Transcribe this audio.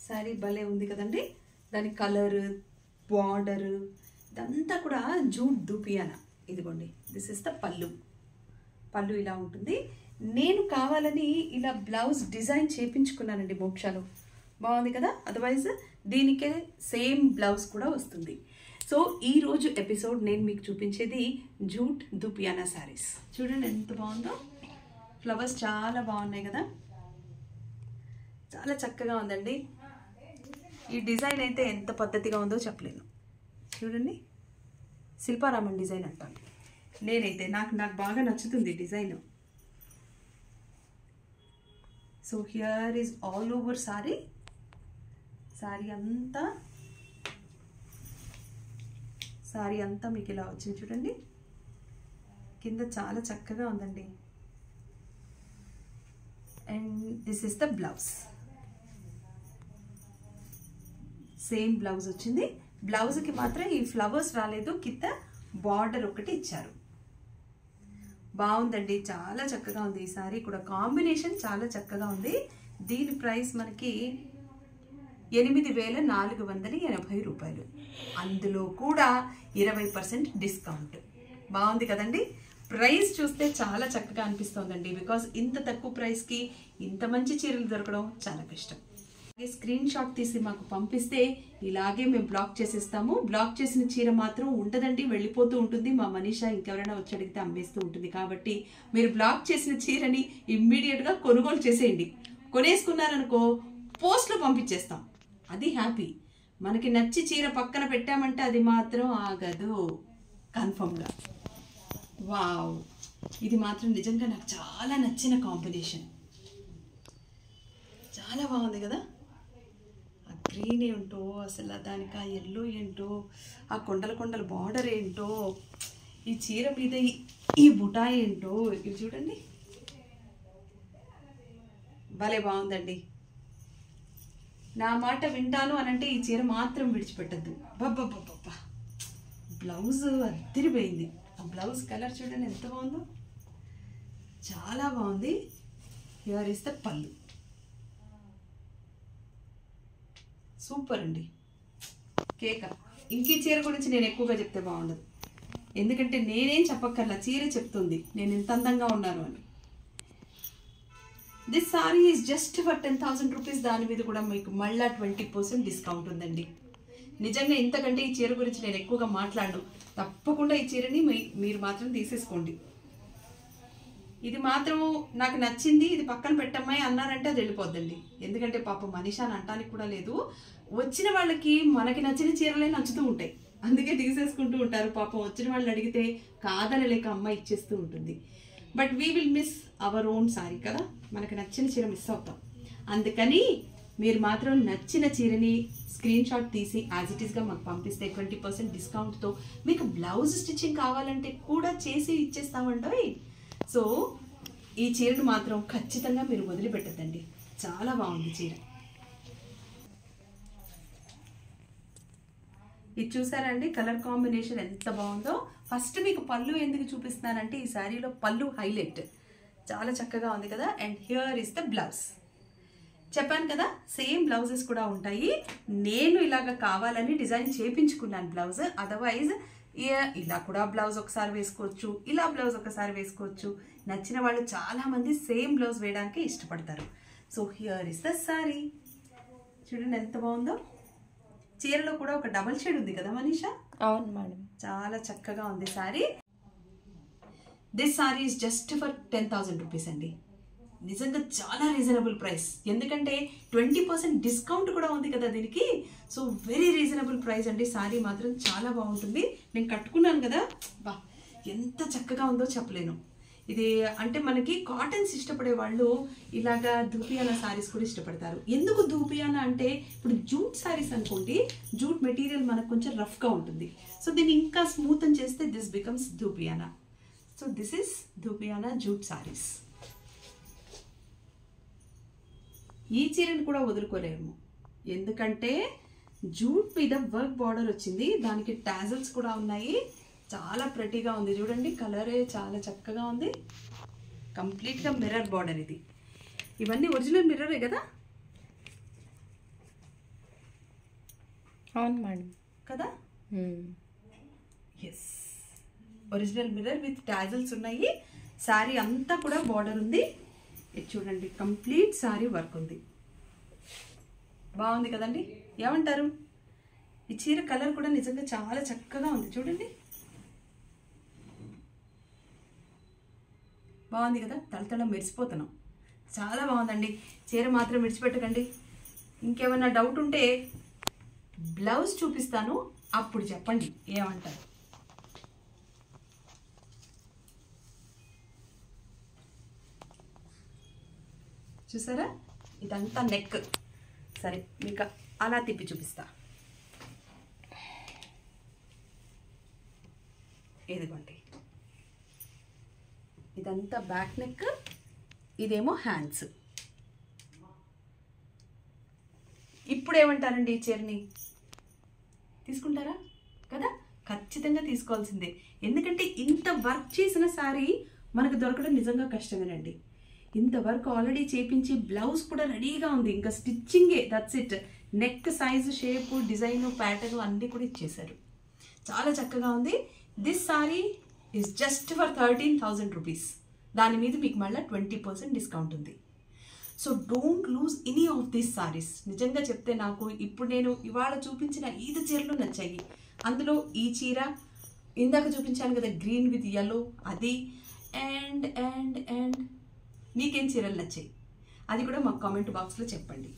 శారీ భలే ఉంది కదండి. దాని కలర్, బార్డర్ ఇదంతా కూడా జూట్ దూపియానా. ఇదిగోండి, దిస్ ఇస్ ద పళ్ళు. పళ్ళు ఇలా ఉంటుంది. నేను కావాలని ఇలా బ్లౌజ్ డిజైన్ చేయించుకున్నానండి మోక్షాలో. బాగుంది కదా. అదర్వైజ్ దీనికే సేమ్ బ్లౌజ్ కూడా వస్తుంది. సో ఈరోజు ఎపిసోడ్ నేను మీకు చూపించేది జూట్ దూపియానా శారీస్. చూడండి ఎంత బాగుందో. ఫ్లవర్స్ చాలా బాగున్నాయి కదా, చాలా చక్కగా ఉందండి. ఈ డిజైన్ అయితే ఎంత పద్ధతిగా ఉందో చెప్పలేను. చూడండి, శిల్పారామన్ డిజైన్ అంటాను నేనైతే. నాకు బాగా నచ్చుతుంది design. So here is all over sorry. Sorry అంతా మీకు ఇలా వచ్చింది చూడండి. కింద చాలా చక్కగా ఉందండి. And this is the blouse. Same blouse వచ్చింది. బ్లౌజ్కి మాత్రం ఈ ఫ్లవర్స్ రాలేదు, కింద బార్డర్ ఒకటి ఇచ్చారు. బాగుందండి, చాలా చక్కగా ఉంది. ఈ సారీ కూడా కాంబినేషన్ చాలా చక్కగా ఉంది. దీని ప్రైస్ మనకి 8,480 రూపాయలు. అందులో కూడా 20% డిస్కౌంట్. బాగుంది కదండి. ప్రైస్ చూస్తే చాలా చక్కగా అనిపిస్తోందండి. బికాస్ ఇంత తక్కువ ప్రైస్కి ఇంత మంచి చీరలు దొరకడం చాలా కష్టం. స్క్రీన్ షాట్ తీసి మాకు పంపిస్తే ఇలాగే మేము బ్లాక్ చేసేస్తాము. బ్లాక్ చేసిన చీర మాత్రం ఉండదండి, వెళ్ళిపోతూ ఉంటుంది. మా మనీషా ఇంకెవరైనా వచ్చి అడిగితే అమ్మేస్తూ ఉంటుంది. కాబట్టి మీరు బ్లాక్ చేసిన చీరని ఇమ్మీడియట్గా కొనుగోలు చేసేయండి. కొనేసుకున్నారనుకో పోస్ట్లో పంపించేస్తాం. అది హ్యాపీ. మనకి నచ్చి చీర పక్కన పెట్టామంటే అది మాత్రం ఆగదు కన్ఫర్మ్గా. వావ్, ఇది మాత్రం నిజంగా నాకు చాలా నచ్చిన కాంబినేషన్. చాలా బాగుంది కదా. ఆ గ్రీన్ ఏంటో అసలు, దానికి ఆ ఎల్లో ఏంటో, ఆ కొండల బార్డర్ ఏంటో, ఈ చీర మీద ఈ బుటా ఏంటో, ఇవి చూడండి భలే బాగుందండి. నా మాట వింటాను అనంటే ఈ చీర మాత్రం విడిచిపెట్టద్దు. బాబ్బా, బ్లౌజ్ అదిరిపోయింది. ఆ బ్లౌజ్ కలర్ చూడండి ఎంత బాగుందో, చాలా బాగుంది. హియర్ ఇస్ ద పళ్ళు. సూపర్ అండి, కేక. ఇంకీ చీర గురించి నేను ఎక్కువగా చెప్తే బాగుండదు, ఎందుకంటే నేనేం చెప్పక్కర్లా, చీర చెప్తుంది నేను ఎంత అందంగా ఉన్నాను అని. This sari is just for 10,000 rupees. దాని మీద కూడా మీకు మళ్ళీ 20% డిస్కౌంట్ ఉందండి. నిజంగా ఇంతకంటే ఈ చీర గురించి నేను ఎక్కువగా మాట్లాడను. తప్పకుండా ఈ చీరని మీరు మాత్రం తీసేసుకోండి. ఇది మాత్రం నాకు నచ్చింది, ఇది పక్కన పెట్టమ్మాయి అన్నారంటే అది వెళ్ళిపోద్దండి. ఎందుకంటే పాపం మనీషాని అంటానికి కూడా లేదు. వచ్చిన వాళ్ళకి మనకి నచ్చిన చీరలే నచ్చుతూ ఉంటాయి, అందుకే తీసేసుకుంటూ ఉంటారు. పాపం వచ్చిన వాళ్ళు అడిగితే కాదని లేక అమ్మ ఇచ్చేస్తూ ఉంటుంది. But we will miss our own sorry కదా, మనకి నచ్చిన చీర మిస్ అవుతాం. అందుకని మీరు మాత్రం నచ్చిన చీరని స్క్రీన్ షాట్ తీసి యాజ్ ఇట్ ఈస్గా మాకు పంపిస్తే 20% డిస్కౌంట్తో మీకు బ్లౌజ్ స్టిచ్చింగ్ కావాలంటే కూడా చేసి ఇచ్చేస్తామండి. సో ఈ చీరను మాత్రం ఖచ్చితంగా మీరు వదిలిపెట్టద్దండి, చాలా బాగుంది చీర. ఇది చూసారండి, కలర్ కాంబినేషన్ ఎంత బాగుందో. ఫస్ట్ మీకు పళ్ళు ఎందుకు చూపిస్తున్నానంటే ఈ శారీలో పళ్ళు హైలైట్, చాలా చక్కగా ఉంది కదా. And here is the blouse. చెప్పాను కదా సేమ్ బ్లౌజెస్ కూడా ఉంటాయి. నేను ఇలాగ కావాలని డిజైన్ చేయించుకున్నాను బ్లౌజ్. అదర్వైజ్ ఇలా కూడా బ్లౌజ్ ఒకసారి వేసుకోవచ్చు, ఇలా బ్లౌజ్ ఒకసారి వేసుకోవచ్చు. నచ్చిన వాళ్ళు చాలామంది సేమ్ బ్లౌజ్ వేయడానికి ఇష్టపడతారు. So here is the sorry. చూడండి ఎంత బాగుందో. చీరలో కూడా ఒక డబల్ షేడ్ ఉంది కదా మనీషా. అవును మేడం, చాలా చక్కగా ఉంది sorry. This sari is just for 10,000 rupees అండి. నిజంగా చాలా రీజనబుల్ ప్రైస్, ఎందుకంటే 20% డిస్కౌంట్ కూడా ఉంది కదా దీనికి. సో వెరీ రీజనబుల్ ప్రైస్ అండి. సారీ మాత్రం చాలా బాగుంటుంది. నేను కట్టుకున్నాను కదా, బా ఎంత చక్కగా ఉందో చెప్పలేను. ఇది అంటే మనకి కాటన్స్ ఇష్టపడే వాళ్ళు ఇలాగా ధూపియానా సారీస్ కూడా ఇష్టపడతారు. ఎందుకు ధూపియానా అంటే, ఇప్పుడు జూట్ సారీస్ అనుకోండి, జూట్ మెటీరియల్ మనకు కొంచెం రఫ్గా ఉంటుంది. సో దీన్ని ఇంకా స్మూత్ అని చేస్తే this becomes dupion. So this is dupion jute saris. ఈ చీరను కూడా వదులుకోలేము, ఎందుకంటే జూట్ మీద వర్క్ బార్డర్ వచ్చింది, దానికి టాజల్స్ కూడా ఉన్నాయి. చాలా ప్రెటీగా ఉంది చూడండి, కలరే చాలా చక్కగా ఉంది. కంప్లీట్గా మిర్రర్ బార్డర్ ఇది. ఇవన్నీ ఒరిజినల్ మిర్రరే కదా. అవును మేడం కదా. Yes, original mirror with tassels ఉన్నాయి. శారీ అంతా కూడా బార్డర్ ఉంది. ఇది చూడండి, కంప్లీట్ శారీ వర్క్ ఉంది. బాగుంది కదండి, ఏమంటారు? ఈ చీర కలర్ కూడా నిజంగా చాలా చక్కగా ఉంది. చూడండి, బాగుంది కదా, తలతల మెరిసిపోతున్నాం. చాలా బాగుందండి. చీర మాత్రం విడిచిపెట్టకండి. ఇంకేమైనా డౌట్ ఉంటే బ్లౌజ్ చూపిస్తాను, అప్పుడు చెప్పండి ఏమంటారు. చూసారా, ఇదంతా నెక్. సరే, మీకు అలా తిప్పి చూపిస్తా. ఇదిగోండి, ఇదంతా బ్యాక్ నెక్, ఇదేమో హ్యాండ్స్. ఇప్పుడు ఏమంటారండి, ఈ చీరని తీసుకుంటారా కదా? ఖచ్చితంగా తీసుకోవాల్సిందే. ఎందుకంటే ఇంత వర్క్ చేసిన శారీ మనకు దొరకడం నిజంగా కష్టమేనండి. ఇంత వర్క్ ఆల్రెడీ చేపించి బ్లౌజ్ కూడా రెడీగా ఉంది, ఇంకా స్టిచ్చింగే, that's it. Neck size, shape, design, pattern అన్నీ కూడా ఇచ్చేశారు. చాలా చక్కగా ఉంది. This sari is just for 13,000 rupees. దాని మీద మీకు మళ్ళీ 20% డిస్కౌంట్ ఉంది. So don't lose any of these saris. నిజంగా చెప్తే నాకు ఇప్పుడు నేను ఇవాళ చూపించిన 5 చీరలు నచ్చాయి. అందులో ఈ చీర, ఇందాక చూపించాను కదా గ్రీన్ విత్ యెల్లో, అది, అండ్ మీకేం చీరలు నచ్చాయి అది కూడా మాకు కామెంట్ బాక్స్లో చెప్పండి.